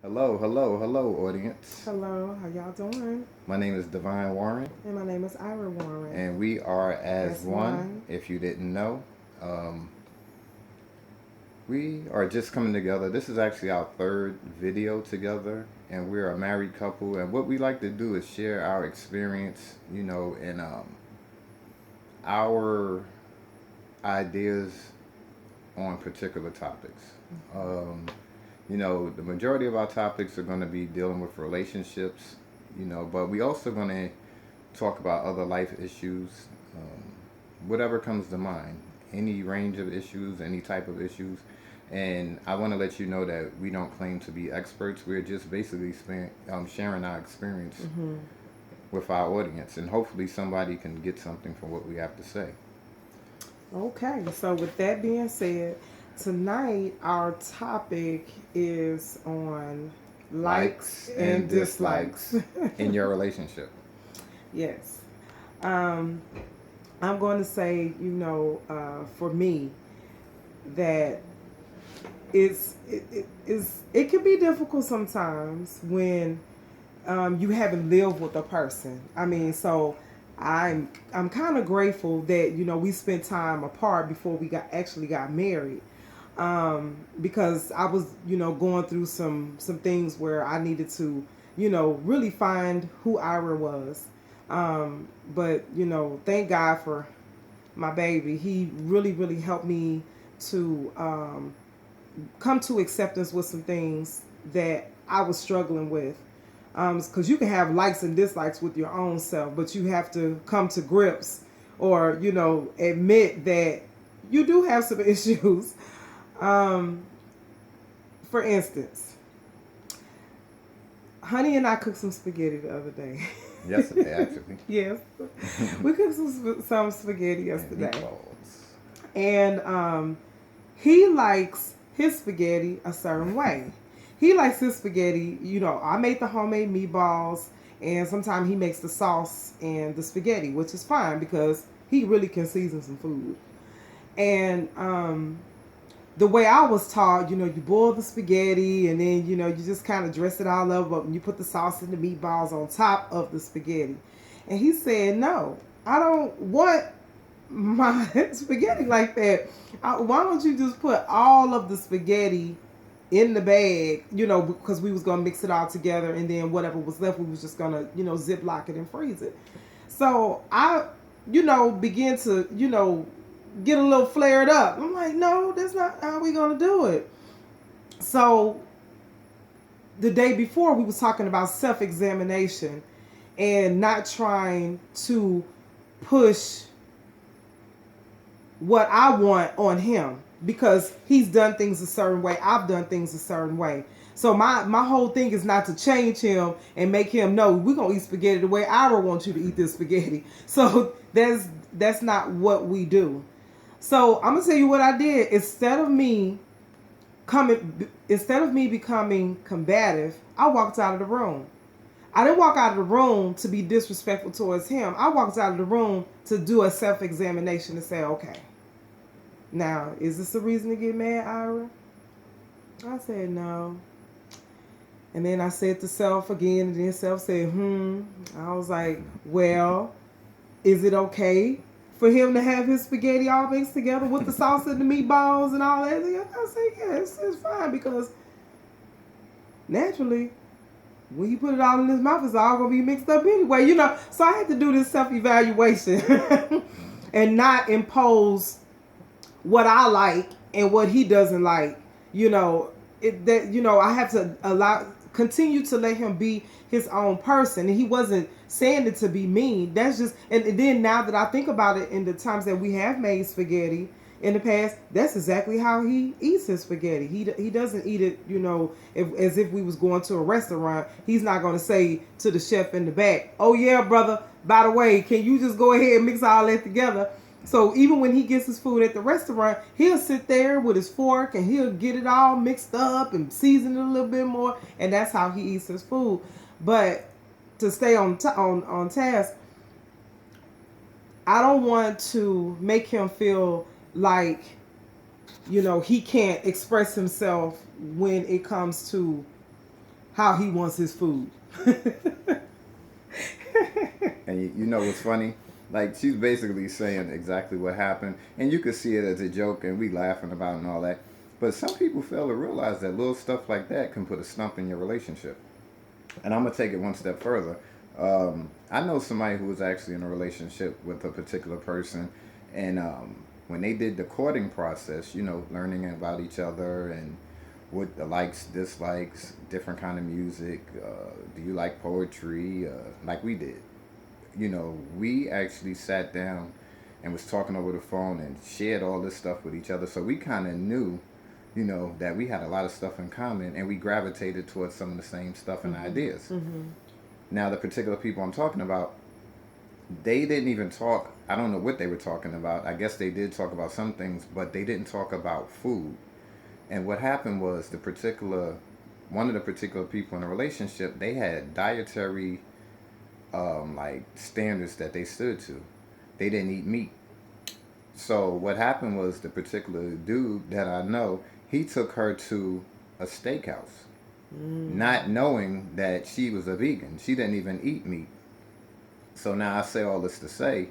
Hello, hello, hello, audience. Hello, how y'all doing? My name is Divine Warren, And my name is Ira Warren. and we are as As one. one. If you didn't know, we are just coming together. This is actually our third video together, and we're a married couple. And what we like to do is share our experience, and our ideas on particular topics. Um, the majority of our topics are going to be dealing with relationships, but we also going to talk about other life issues, whatever comes to mind, any range of issues, any type of issues. And I want to let you know that we don't claim to be experts. We're just basically sharing our experience Mm-hmm. with our audience, and hopefully somebody can get something from what we have to say. Okay, so with that being said, tonight our topic is on likes Likes and and dislikes. dislikes in your relationship. Yes. Um, I'm going to say, for me, that it can be difficult sometimes when you haven't lived with a person. I mean, so I'm kind of grateful that we spent time apart before we got married, because I was going through some things where I needed to really find who Ira was. But thank God for my baby. He really helped me to come to acceptance with some things that I was struggling with. Because you can have likes and dislikes with your own self, but you have to come to grips or admit that you do have some issues. Um, for instance, Honey and I cooked some spaghetti the other day. Yesterday, actually. Yes, we cooked some spaghetti And yesterday, meatballs. and he likes his spaghetti a certain way. He likes his spaghetti, I made the homemade meatballs, and sometimes he makes the sauce and the spaghetti, which is fine because he really can season some food. And the way I was taught, you boil the spaghetti and then, you just kind of dress it all up and you put the sauce and the meatballs on top of the spaghetti. And he said, no, I don't want my spaghetti like that. Why don't you just put all of the spaghetti in the bag, because we was gonna mix it all together, and then whatever was left, we was just gonna, ziplock it and freeze it. So I, began to, get a little flared up. I'm like, no, that's not how we gonna do it. So the day before, we was talking about self-examination and not trying to push what I want on him because he's done things a certain way. I've done things a certain way. So my whole thing is not to change him and make him know we're gonna eat spaghetti the way I want you to eat this spaghetti. So that's not what we do. So I'm gonna tell you what I did. Instead of me becoming combative, I walked out of the room. I didn't walk out of the room to be disrespectful towards him. I walked out of the room to do a self-examination and say, okay, now, is this a reason to get mad, Ira? I said no. And then I said to self again, and then self said, I was like, well, is it okay for him to have his spaghetti all mixed together with the sauce and the meatballs and all that? I said, yeah, it's fine because naturally, when you put it all in his mouth, it's all going to be mixed up anyway, So I had to do this self-evaluation and not impose what I like and what he doesn't like. I have to continue to let him be his own person. And he wasn't saying it to be mean. That's just, and then now that I think about it, in the times that we have made spaghetti in the past, that's exactly how he eats his spaghetti. He doesn't eat it, as if we was going to a restaurant. He's not going to say to the chef in the back, "Oh yeah, brother, by the way, can you just go ahead and mix all that together?" So even when he gets his food at the restaurant, he'll sit there with his fork and he'll get it all mixed up and season it a little bit more, and that's how he eats his food. But to stay on task, I don't want to make him feel like he can't express himself when it comes to how he wants his food. And you know what's funny? Like she's basically saying exactly what happened, and you could see it as a joke, and we laughing about it and all that. But some people fail to realize that little stuff like that can put a stump in your relationship. And I'm gonna take it one step further. I know somebody who was actually in a relationship with a particular person, and when they did the courting process, you know, learning about each other and what the likes, dislikes, different kind of music. Do you like poetry? Like we did. You know, we actually sat down and was talking over the phone and shared all this stuff with each other. So we kind of knew, you know, that we had a lot of stuff in common and we gravitated towards some of the same stuff and ideas. Now, the particular people I'm talking about, they didn't even talk. I don't know what they were talking about. I guess they did talk about some things, but they didn't talk about food. And what happened was one of the particular people in the relationship, they had dietary like standards that they stood to. They didn't eat meat. So what happened was the particular dude that I know, he took her to a steakhouse, not knowing that she was a vegan. She didn't even eat meat. So now I say all this to say,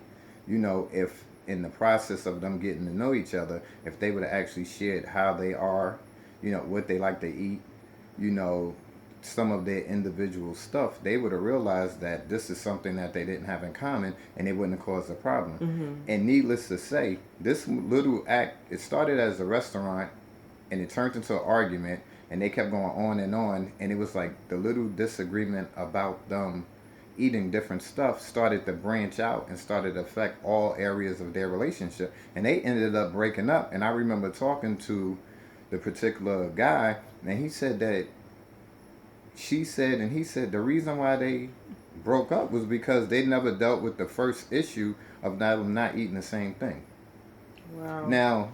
you know, if in the process of them getting to know each other, if they would have actually shared how they are, you know, what they like to eat, you know, some of their individual stuff, they would have realized that this is something that they didn't have in common and it wouldn't have caused a problem. And needless to say, this little act, it started as a restaurant and it turned into an argument and they kept going on and it was like the little disagreement about them eating different stuff started to branch out and started to affect all areas of their relationship, and they ended up breaking up. And I remember talking to the particular guy, and he said that she said and he said the reason why they broke up was because they never dealt with the first issue of not eating the same thing. Wow. Now,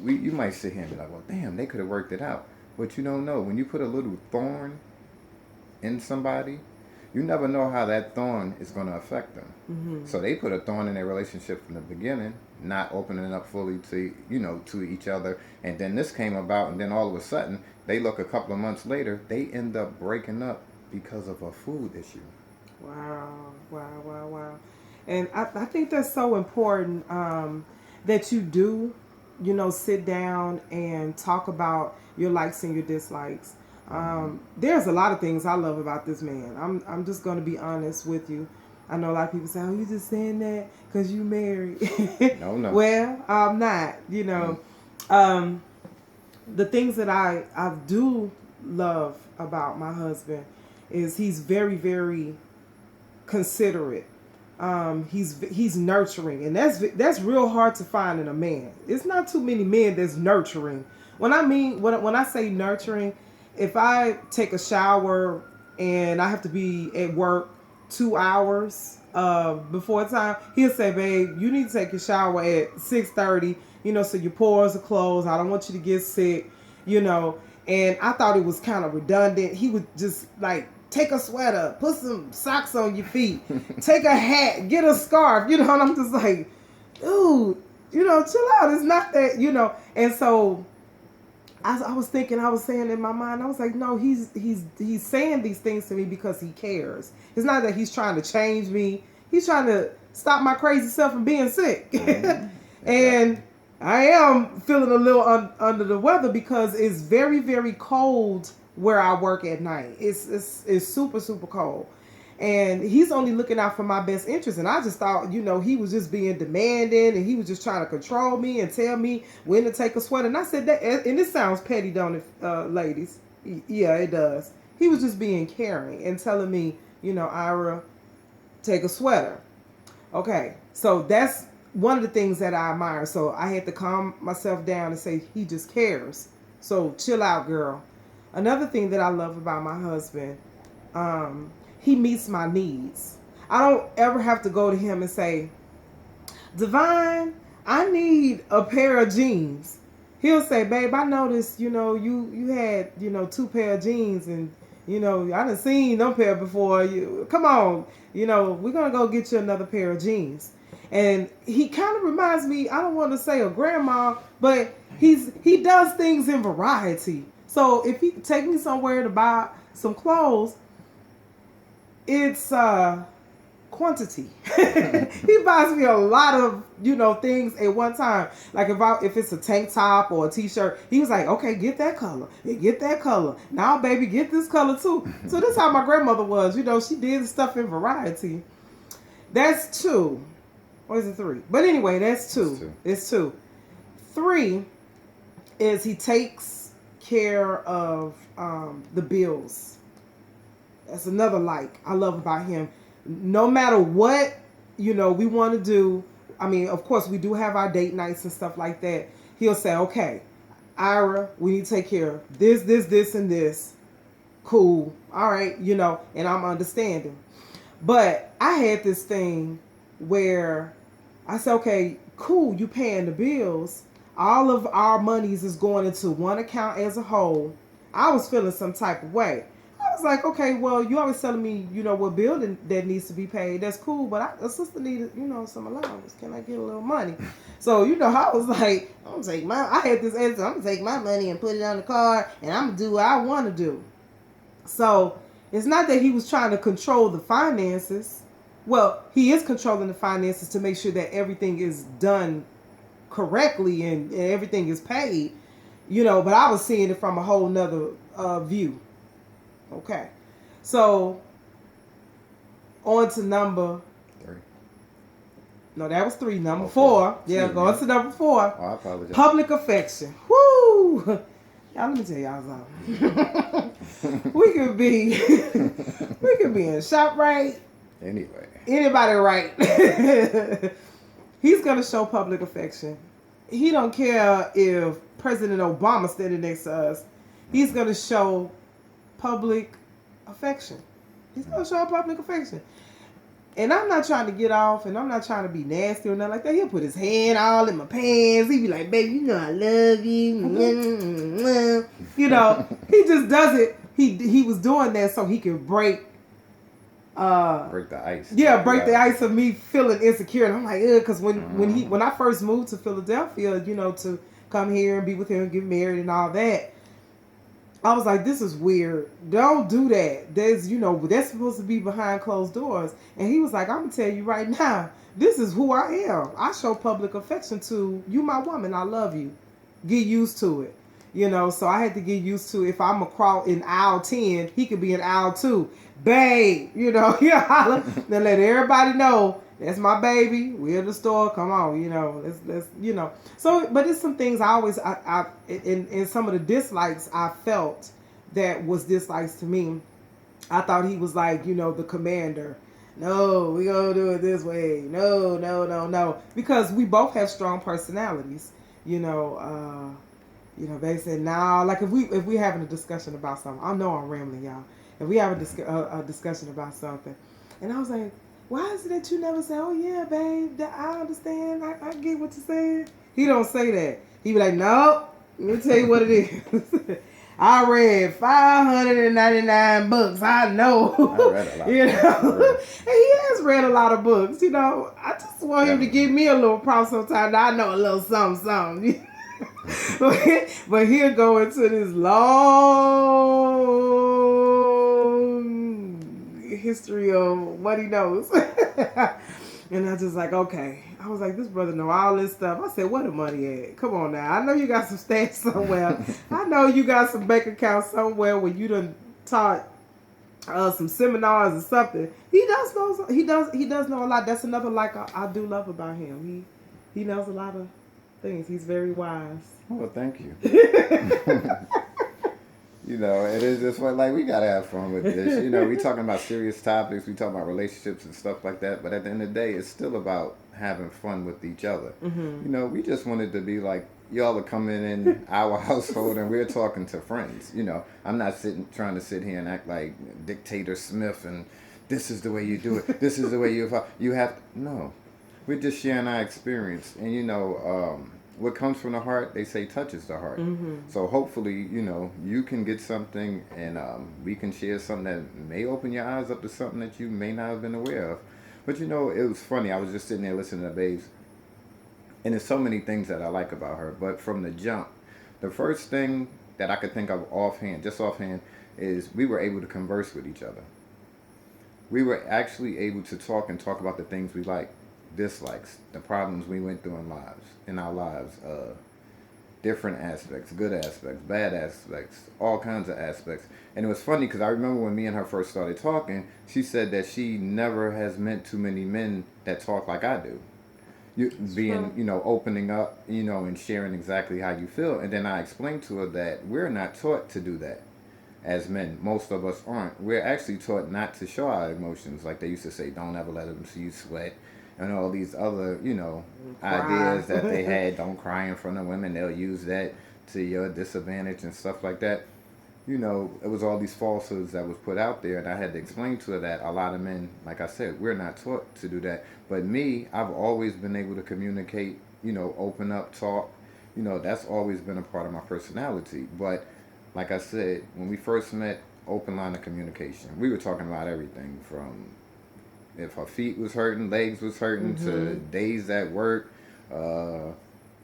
you might sit here and be like, well, damn, they could have worked it out. But you don't know. When you put a little thorn in somebody, you never know how that thorn is going to affect them. So they put a thorn in their relationship from the beginning, not opening up fully to, you know, to each other. And then this came about, and then all of a sudden, they look a couple of months later, they end up breaking up because of a food issue. Wow. And I think that's so important, that you do, you know, sit down and talk about your likes and your dislikes. There's a lot of things I love about this man. I'm just going to be honest with you. I know a lot of people say, "Oh, you just saying that because you married." No. Well, I'm not. You know, the things that I do love about my husband is he's very, very considerate. He's nurturing, and that's real hard to find in a man. It's not too many men that's nurturing. When I say nurturing, if I take a shower and I have to be at work 2 hours before time, he'll say, "Babe, you need to take your shower at 6:30. You know, so your pores are closed. I don't want you to get sick. You know." And I thought it was kind of redundant. He would just like, take a sweater, put some socks on your feet, take a hat, get a scarf, you know, and I'm just like, dude, you know, chill out. It's not that, you know. And so I was saying in my mind, I was like, no, he's saying these things to me because he cares. It's not that he's trying to change me. He's trying to stop my crazy self from being sick. And I am feeling a little under the weather because it's very, very cold where I work at night. It's super, super cold. And he's only looking out for my best interest. And I just thought, you know, he was just being demanding and he was just trying to control me and tell me when to take a sweater. And I said that, and it sounds petty, don't it, ladies? Yeah, it does. He was just being caring and telling me, you know, Ira, take a sweater. Okay, so that's one of the things that I admire. So I had to calm myself down and say, he just cares. So chill out, girl. Another thing that I love about my husband, he meets my needs. I don't ever have to go to him and say, Divine, I need a pair of jeans. He'll say, babe, I noticed, you know, you had, you know, 2 pair of jeans and, you know, I done seen them pair before. Come on, you know, we're going to go get you another pair of jeans. And he kind of reminds me, I don't want to say a grandma, but he does things in variety. So if he take me somewhere to buy some clothes, it's quantity. He buys me a lot of, things at one time. Like if it's a tank top or a t-shirt, he was like, okay, get that color. Get that color. Now, baby, get this color too. So this is how my grandmother was. She did stuff in variety. That's two. Or is it three? But anyway, that's two. It's two. Three is he takes care of the bills. That's another I love about him. No matter what, we want to do. I mean, of course, we do have our date nights and stuff like that. He'll say, okay, Ira, we need to take care of this, and this. Cool. All right, and I'm understanding. But I had this thing where I said, okay, cool, you paying the bills. All of our monies is going into one account as a whole. I was feeling some type of way. I was like, okay, well, you always telling me, what bill that needs to be paid. That's cool, but a sister needed, some allowance. Can I get a little money? So, I was like, I had this answer. I'm going to take my money and put it on the card, and I'm going to do what I want to do. So, it's not that he was trying to control the finances. Well, he is controlling the finances to make sure that everything is done correctly and everything is paid, but I was seeing it from a whole nother view. Okay, so on to number 3. No, that was 3. Number 4. Yeah, go on to number 4. Oh, I apologize. Public affection. Woo! Y'all, let me tell y'all something. we could be in ShopRite. Anyway. Anybody right. He's gonna show public affection. He don't care if President Obama standing next to us. He's gonna show public affection. He's gonna show public affection. And I'm not trying to get off, and I'm not trying to be nasty or nothing like that. He'll put his hand all in my pants. He be like, baby, I love you. He just does it. He was doing that so he could break the ice. Yeah, break the ice of me feeling insecure. And I'm like, because when I first moved to Philadelphia, to come here and be with him and get married and all that, I was like, this is weird. Don't do that. That's supposed to be behind closed doors. And he was like, I'm going to tell you right now, this is who I am. I show public affection to you, my woman. I love you. Get used to it. So I had to get used to, if I'm in aisle 10, he could be in aisle 2. Babe, holler. Then let everybody know that's my baby. We're at the store. Come on, let's. So, but it's some things I in some of the dislikes I felt that was dislikes to me. I thought he was like, the commander. No, we gonna do it this way. No. Because we both have strong personalities. They said, nah, like if we having a discussion about something, I know I'm rambling, y'all. If we have a discussion about something, and I was like, why is it that you never say, oh yeah, babe, I understand, I get what you're saying? He don't say that. He be like, no, let me tell you what it is. I read 599 books. I know. I read a lot. And he has read a lot of books. I just want him to give me a little prompt sometimes. I know a little something. But he'll go into this long history of what he knows. And I just like, okay. I was like, this brother know all this stuff. I said, where the money at? Come on now. I know you got some stats somewhere. I know you got some bank accounts somewhere where you done taught some seminars or something. He does know a lot. That's another I do love about him. He knows a lot of things. He's very wise. Well, thank you. It is just like we gotta have fun with this. We talking about serious topics. We talking about relationships and stuff like that. But at the end of the day, it's still about having fun with each other. Mm-hmm. We just wanted to be like, y'all are coming in our household and we're talking to friends. I'm not trying to sit here and act like Dictator Smith and this is the way you do it. This is the way you have to. No, we're just sharing our experience. And what comes from the heart, they say, touches the heart. Mm-hmm. So hopefully, you can get something and we can share something that may open your eyes up to something that you may not have been aware of. But, it was funny. I was just sitting there listening to Babes. And there's so many things that I like about her. But from the jump, the first thing that I could think of offhand, is we were able to converse with each other. We were actually able to talk about the things we like, dislikes, the problems we went through in our lives, different aspects, good aspects, bad aspects, all kinds of aspects. And it was funny because I remember when me and her first started talking, she said that she never has met too many men that talk like I do. You being, True. opening up, and sharing exactly how you feel. And then I explained to her that we're not taught to do that as men. Most of us aren't. We're actually taught not to show our emotions. Like they used to say, don't ever let them see you sweat. And all these other, Cry. ideas that they had. Don't cry in front of women. They'll use that to your disadvantage and stuff like that. It was all these falsehoods that was put out there, and I had to explain to her that a lot of men, like I said, we're not taught to do that. But me, I've always been able to communicate, open up, talk. That's always been a part of my personality. But like I said, when we first met, open line of communication. We were talking about everything from if her feet was hurting, legs was hurting, to Mm-hmm. days at work. Uh,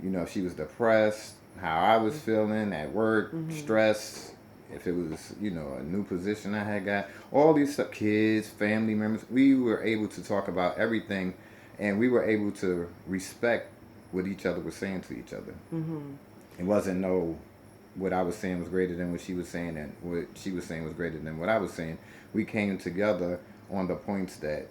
if she was depressed, how I was feeling at work, Mm-hmm. stress. If it was, a new position I had got, all these stuff, kids, family members, we were able to talk about everything, and we were able to respect what each other was saying to each other. Mm-hmm. It wasn't no what I was saying was greater than what she was saying, and what she was saying was greater than what I was saying. We came together on the points that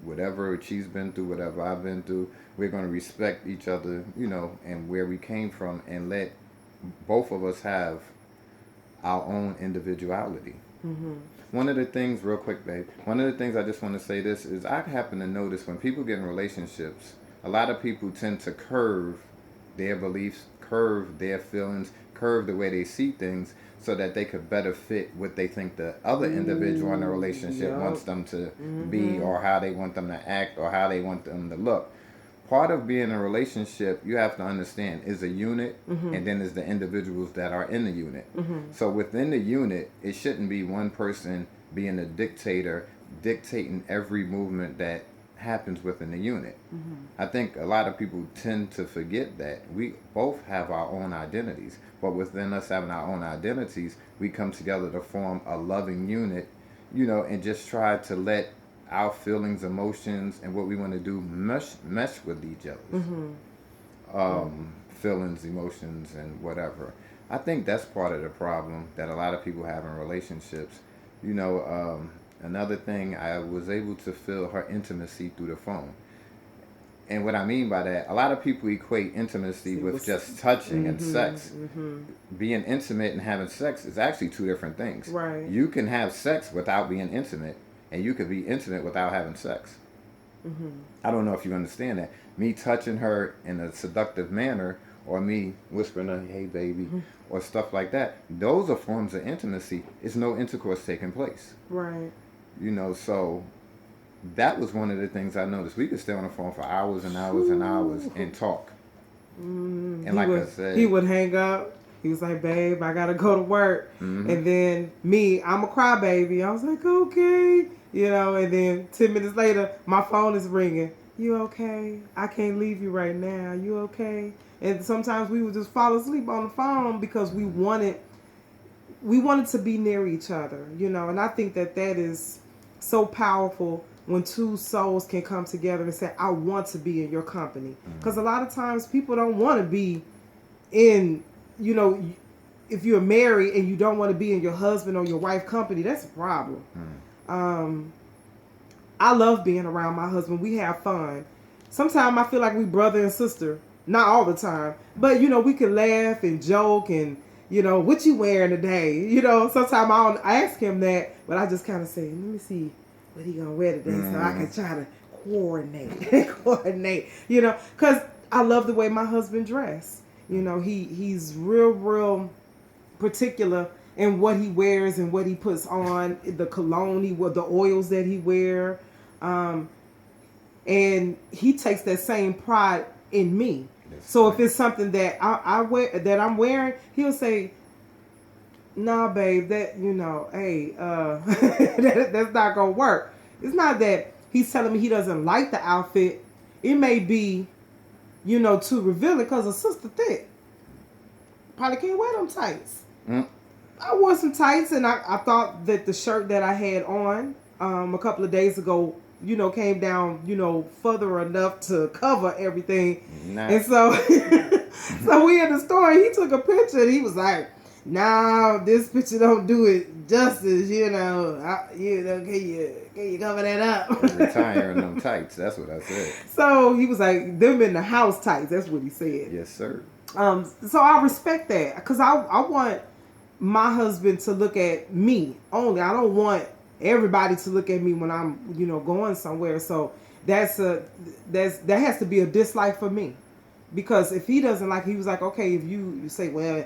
whatever she's been through, whatever I've been through, we're going to respect each other, and where we came from, and let both of us have our own individuality. Mm-hmm. One of the things, real quick, babe, one of the things I just want to say this is I happen to notice when people get in relationships, a lot of people tend to curve their beliefs, curve their feelings, curve the way they see things so that they could better fit what they think the other individual in the Ooh, relationship yep. wants them to be, Mm-hmm. or how they want them to act, or how they want them to look. Part of being in a relationship, you have to understand, is a unit, Mm-hmm. and then is the individuals that are in the unit. Mm-hmm. So within the unit, it shouldn't be one person being a dictator, dictating every movement that happens within the unit. Mm-hmm. I think a lot of people tend to forget that we both have our own identities, but within us having our own identities, we come together to form a loving unit, and just try to let our feelings, emotions, and what we want to do mesh with each other's Mm-hmm. feelings, emotions, and whatever. I think that's part of the problem that a lot of people have in relationships. Another thing, I was able to feel her intimacy through the phone. And what I mean by that, a lot of people equate intimacy See with what's. just touching and Mm-hmm. sex. Mm-hmm. Being intimate and having sex is actually two different things. Right. You can have sex without being intimate, and you could be intimate without having sex. Mm-hmm. I don't know if you understand that. Me touching her in a seductive manner, or me whispering her, hey baby, Mm-hmm. or stuff like that, those are forms of intimacy. It's no intercourse taking place. Right. So that was one of the things I noticed. We could stay on the phone for hours and hours and hours Ooh. and talk. And He like I would he said, would hang up. He was like, "Babe, I gotta go to work." mm-hmm, And then me, I'm a crybaby. I was like, "Okay," And then 10 minutes later, my phone is ringing. You okay? I can't leave you right now. You okay? And sometimes we would just fall asleep on the phone because we wanted to be near each other. And I think that is so powerful when two souls can come together and say, I want to be in your company. Because a lot of times people don't want to be in, you know, if you're married and you don't want to be in your husband or your wife company, that's a problem. Um, I love being around my husband. We have fun. Sometimes I feel like we brother and sister. Not all the time, but we can laugh and joke and what you wearing today. Sometimes I don't ask him that, but I just kind of say, let me see what he gonna wear today, so I mm-hmm, can try to coordinate. Because I love the way my husband dress. He's real particular in what he wears and what he puts on, the cologne the oils that he wear, and he takes that same pride in me. that's So if right. it's something that I wear that I'm wearing, he'll say, "Nah, babe, that hey, that's not gonna work." It's not that he's telling me he doesn't like the outfit. It may be, too revealing because a sister thick probably can't wear them tights. Mm. I wore some tights, and I thought that the shirt that I had on a couple of days ago, came down, further enough to cover everything. Not. And so, so we in the store, and he took a picture, and he was like, "Nah, this picture don't do it justice, can you cover that up?" Retiring them tights. That's what I said. So he was like, "Them in the house tights." That's what he said. Yes, sir. So I respect that, because I want my husband to look at me only. I don't want everybody to look at me when I'm, going somewhere. So that has to be a dislike for me, because if he doesn't like, he was like, okay, if you say, well,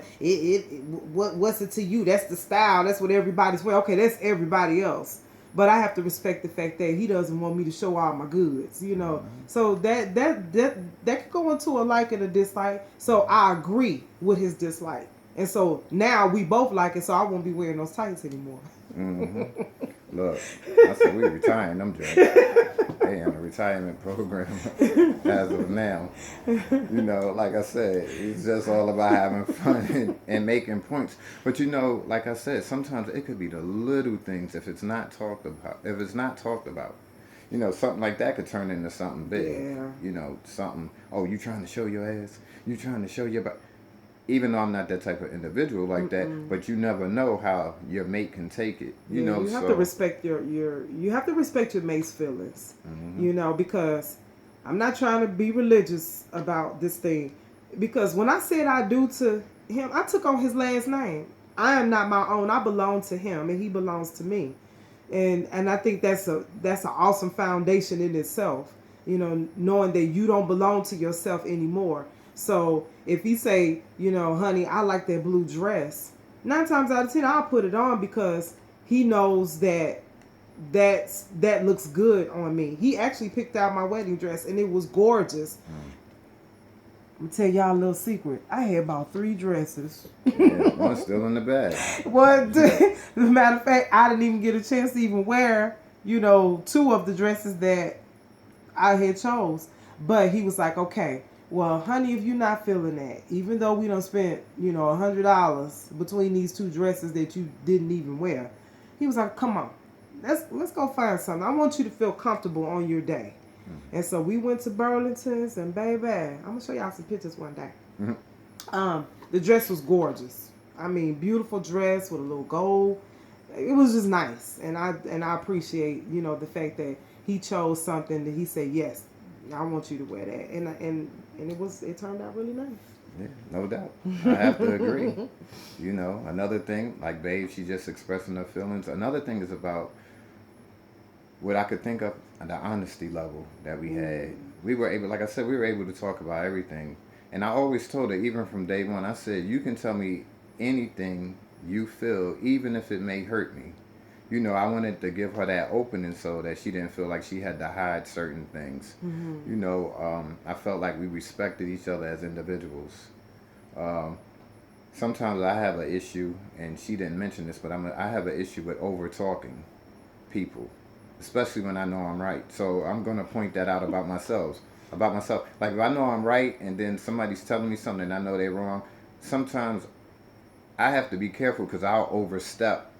what's it to you? That's the style. That's what everybody's wearing. Okay, that's everybody else. But I have to respect the fact that he doesn't want me to show all my goods, Mm-hmm. So that could go into a like and a dislike. So I agree with his dislike. And so now we both like it, so I won't be wearing those tights anymore. Mm-hmm. Look, I said we retiring them joints. They in a retirement program as of now. Like I said, it's just all about having fun and making points. But like I said, sometimes it could be the little things if it's not talked about. Something like that could turn into something big. Yeah. Something. Oh, you trying to show your ass? You trying to show your back? Even though I'm not that type of individual like that, but you never know how your mate can take it. You have to respect you have to respect your mate's feelings. Mm-hmm. Because I'm not trying to be religious about this thing. Because when I said I do to him, I took on his last name. I am not my own. I belong to him, and he belongs to me. And I think that's an awesome foundation in itself. Knowing that you don't belong to yourself anymore. So if he say, honey, I like that blue dress, 9 times out of 10 I'll put it on, because he knows that looks good on me. He actually picked out my wedding dress, and it was gorgeous. I'm gonna tell y'all a little secret. I had about 3 dresses. Yeah, one's still in the bag. What? As a matter of fact, I didn't even get a chance to even wear, 2 of the dresses that I had chose. But he was like, okay, well, honey, if you're not feeling that, even though we done spent, $100 between these 2 dresses that you didn't even wear, he was like, come on, let's go find something. I want you to feel comfortable on your day. And so we went to Burlington's, and baby, I'm gonna show y'all some pictures one day. Mm-hmm. The dress was gorgeous. I mean, beautiful dress with a little gold. It was just nice, and I appreciate the fact that he chose something that he said, yes, I want you to wear that, and it turned out really nice. Yeah, no doubt. I have to agree. Another thing, like babe, she just expressing her feelings. Another thing is about what I could think of the honesty level that we had. We were able, like I said, we were able to talk about everything. And I always told her, even from day one, I said, you can tell me anything you feel, even if it may hurt me. I wanted to give her that opening so that she didn't feel like she had to hide certain things. I felt like we respected each other as individuals. Sometimes I have an issue, and she didn't mention this, but I have an issue with over talking people, especially when I know I'm right. So I'm gonna point that out about myself. Like if I know I'm right, and then somebody's telling me something and I know they're wrong, sometimes I have to be careful, because I'll overstep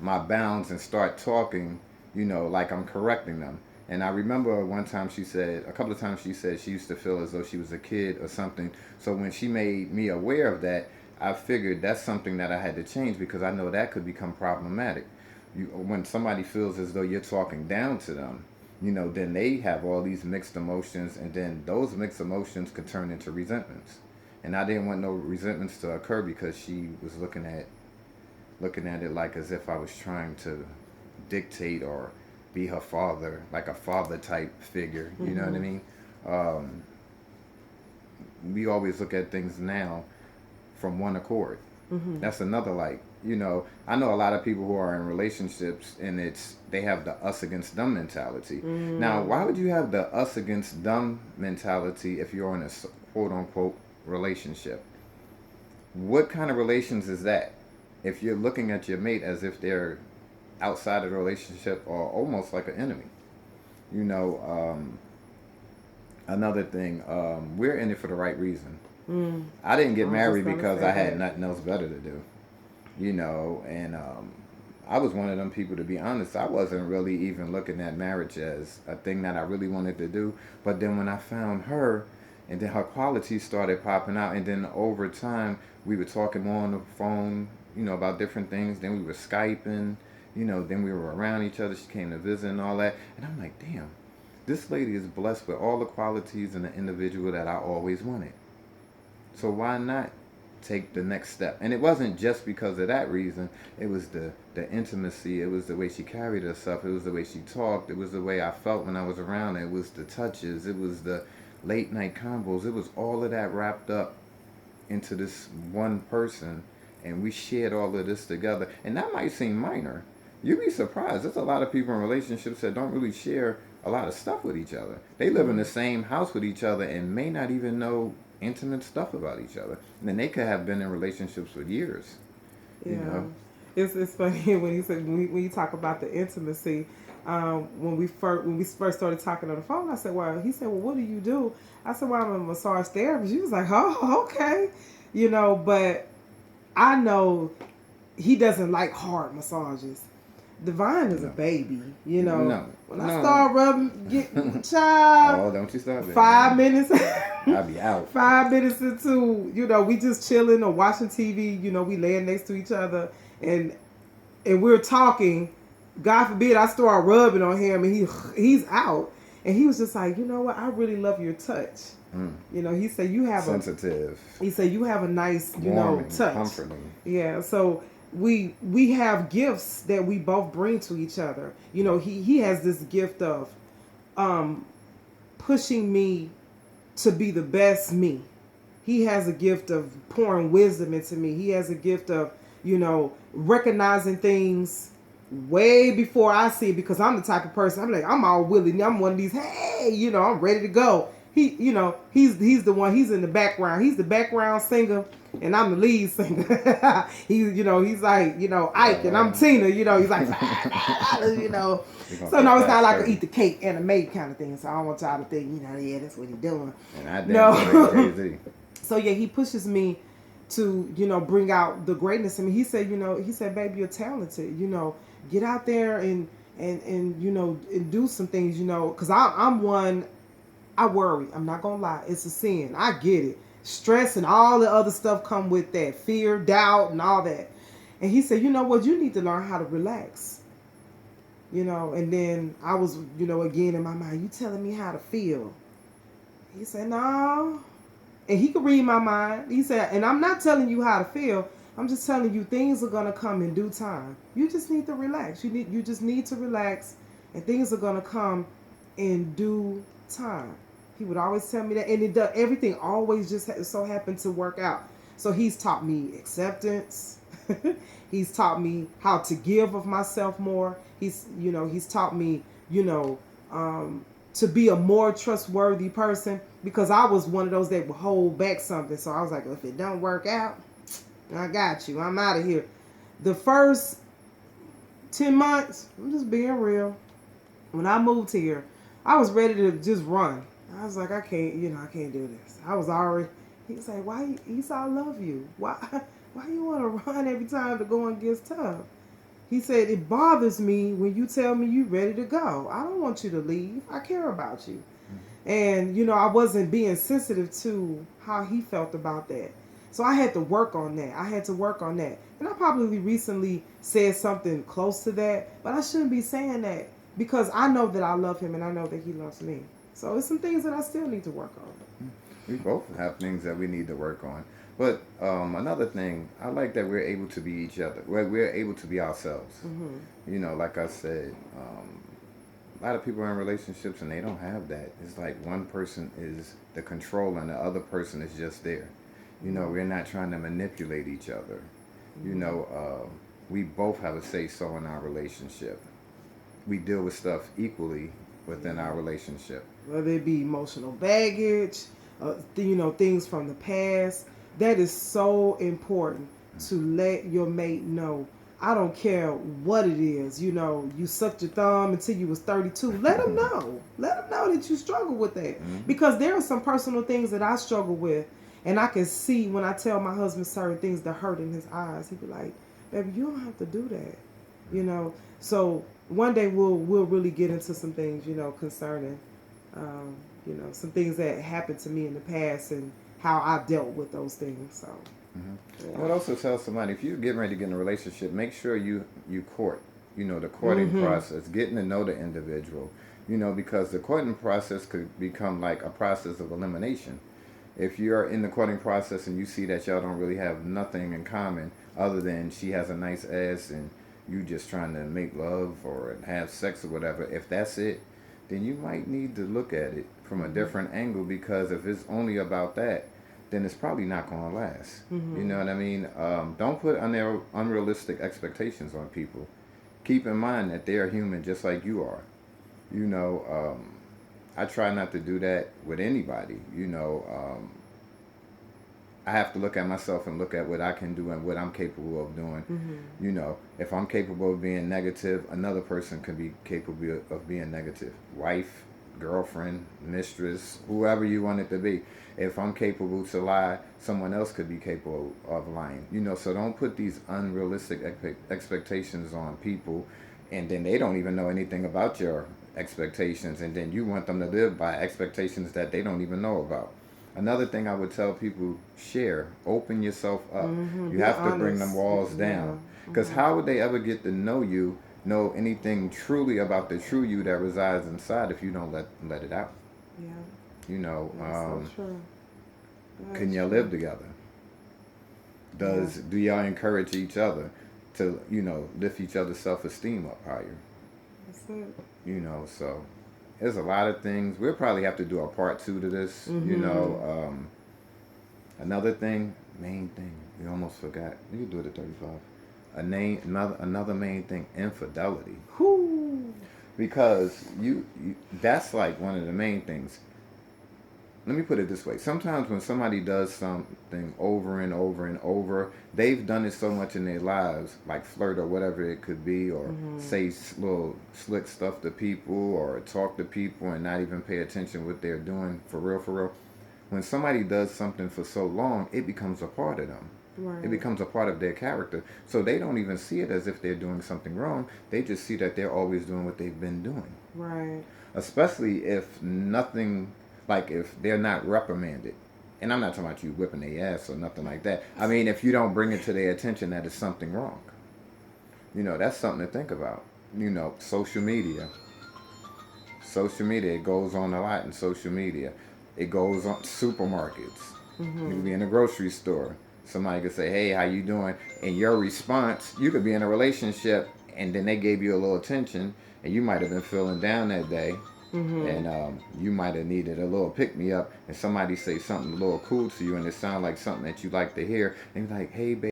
my bounds and start talking, like I'm correcting them. And I remember a couple of times she said she used to feel as though she was a kid or something. So when she made me aware of that, I figured that's something that I had to change, because I know that could become problematic. When somebody feels as though you're talking down to them, then they have all these mixed emotions, and then those mixed emotions could turn into resentments. And I didn't want no resentments to occur, because she was looking at it like as if I was trying to dictate or be her father, like a father type figure. You know what I mean? We always look at things now from one accord. That's another, I know a lot of people who are in relationships, and they have the us against them mentality. Now, why would you have the us against them mentality if you're in a quote unquote relationship? What kind of relations is that? If you're looking at your mate as if they're outside of the relationship, or almost like an enemy. Another thing, we're in it for the right reason. I didn't get married because I had nothing else better to do. you know, and I was one of them people, to be honest. I wasn't really even looking at marriage as a thing that I really wanted to do. But then when I found her, and then her qualities started popping out, and then over time we were talking more on the phone, you know, about different things. Then we were Skyping, you know, then we were around each other. She came to visit and all that, and I'm like, damn, this lady is blessed with all the qualities and the individual that I always wanted. So why not take the next step? And it wasn't just because of that reason. It was the intimacy. It was the way she carried herself. It was the way she talked. It was the way I felt when I was around her. It was the touches. It was the late night combos. It was all of that wrapped up into this one person, and we shared all of this together. And that might seem minor. You'd be surprised. There's a lot of people in relationships that don't really share a lot of stuff with each other. They live in the same house with each other and may not even know intimate stuff about each other. And then they could have been in relationships for years. Yeah. You know? It's funny when you said when you talk about the intimacy. When we first started talking on the phone, I said, "Well," he said, "Well, what do you do?" I said, "Well, I'm a massage therapist." She was like, "Oh, okay," you know. But I know he doesn't like hard massages. Divine is a No. baby, you know. No. When I No. start rubbing, get Oh, child, don't you start that. 5 minutes. I'll be out. 5 minutes into, you know, we just chilling or watching TV, you know, we laying next to each other and we're talking. God forbid I start rubbing on him and he's out. And he was just like, you know what, I really love your touch. Mm. You know, he said you have Sensitive. He said you have a nice, you Warming, know, touch. comforting. Yeah, so we have gifts that we both bring to each other. You know, he has this gift of pushing me to be the best me. He has a gift of pouring wisdom into me. He has a gift of, you know, recognizing things way before I see it, because I'm the type of person, I'm like, I'm all willing. I'm one of these, hey, you know, I'm ready to go. He, you know, he's the one, he's in the background. He's the background singer and I'm the lead singer. You know, he's like, you know, Ike and I'm Tina, you know, he's like, you know. So no, it's not like a eat the cake and a maid kind of thing. So I don't want y'all to think, you know, yeah, that's what he's doing. And I No. Jay-Z. So yeah, he pushes me to, you know, bring out the greatness in me. He said, you know, he said, baby, you're talented, you know, get out there and you know, and do some things, you know, because I'm one, I worry. I'm not gonna lie, it's a sin. I get it. Stress and all the other stuff come with that, fear, doubt, and all that. And he said, you know what, you need to learn how to relax. You know, and then I was, you know, again in my mind, you telling me how to feel. He said, no. And he could read my mind. He said, and I'm not telling you how to feel. I'm just telling you things are gonna come in due time. You just need to relax. You just need to relax, and things are gonna come in due time. He would always tell me that, and it does. Everything always just so happened to work out. So he's taught me acceptance. He's taught me how to give of myself more. He's taught me, you know, to be a more trustworthy person, because I was one of those that would hold back something. So I was like, if it don't work out, I got you. I'm out of here. The first 10 months, I'm just being real. When I moved here, I was ready to just run. I was like, I can't do this. I was already, he was like, why? He said, I love you. Why you want to run every time the going gets tough? He said, it bothers me when you tell me you're ready to go. I don't want you to leave. I care about you. And, you know, I wasn't being sensitive to how he felt about that. So I had to work on that. And I probably recently said something close to that, but I shouldn't be saying that, because I know that I love him and I know that he loves me. So it's some things that I still need to work on. We both have things that we need to work on. But another thing, I like that we're able to be each other. We're able to be ourselves. Mm-hmm. You know, like I said, a lot of people are in relationships and they don't have that. It's like one person is the control and the other person is just there. You know, we're not trying to manipulate each other. Mm-hmm. You know, we both have a say-so in our relationship. We deal with stuff equally within our relationship. Whether it be emotional baggage, you know, things from the past. That is so important, to let your mate know. I don't care what it is. You know, you sucked your thumb until you was 32. Let them know. Let them know that you struggle with that. Mm-hmm. Because there are some personal things that I struggle with. And I can see when I tell my husband certain things that hurt in his eyes. He'd be like, baby, you don't have to do that. You know. So one day we'll really get into some things, you know, concerning, um, you know, some things that happened to me in the past and how I dealt with those things. So I yeah. would also tell somebody if you're getting ready to get in a relationship, make sure you court. You know, the courting Mhm. process, getting to know the individual. You know, because the courting process could become like a process of elimination. If you're in the courting process and you see that y'all don't really have nothing in common other than she has a nice ass and you just trying to make love or have sex or whatever, if that's it, then you might need to look at it from a Mhm. different angle because if it's only about that, then it's probably not going to last. You know Mhm. what I mean? Don't put unrealistic expectations on people. Keep in mind that they are human just like you are. You know, I try not to do that with anybody. You know, I have to look at myself and look at what I can do and what I'm capable of doing. Mhm. You know, if I'm capable of being negative, another person can be capable of being negative. Wife, girlfriend, mistress, whoever you want it to be. If I'm capable to lie, someone else could be capable of lying. You know, so don't put these unrealistic expectations on people, and then they don't even know anything about your expectations, and then you want them to live by expectations that they don't even know about. Another thing I would tell people: share, open yourself up. Mhm. You Be have to bring them honest. walls Yeah. down. Because Mhm. how would they ever get to know you, know anything truly about the true you that resides inside if you don't let it out? Yeah. You know, That's so true. That can is y'all live true. together? Yeah. Do y'all encourage each other to lift each other's self esteem up higher? That's it. You know, so there's a lot of things. We'll probably have to do a part two to this. You know, Mhm. another thing, main thing, we almost forgot. We could do it at 35. Another main thing, infidelity. Whoo. Because that's like one of the main things. Let me put it this way. Sometimes when somebody does something over and over and over, they've done it so much in their lives, like flirt or whatever it could be, or Mhm. say little slick stuff to people, or talk to people and not even pay attention what they're doing for real, for real. When somebody does something for so long, it becomes a part of them. It Right. becomes a part of their character. So they don't even see it as if they're doing something wrong. They just see that they're always doing what they've been doing. Right. Especially if nothing, like if they're not reprimanded. And I'm not talking about you whipping their ass or nothing like that. I mean, if you don't bring it to their attention that it's something wrong. You know, that's something to think about. You know, social media. Social media, it goes on a lot in social media. It goes on supermarkets. You could Mhm. be in a grocery store. Somebody could say, "Hey, how you doing?" And your response, you could be in a relationship, and then they gave you a little attention, and you might have been feeling down that day, Mhm. and you might have needed a little pick me up, and somebody say something a little cool to you, and it sounds like something that you like to hear, and you're like, "Hey, baby."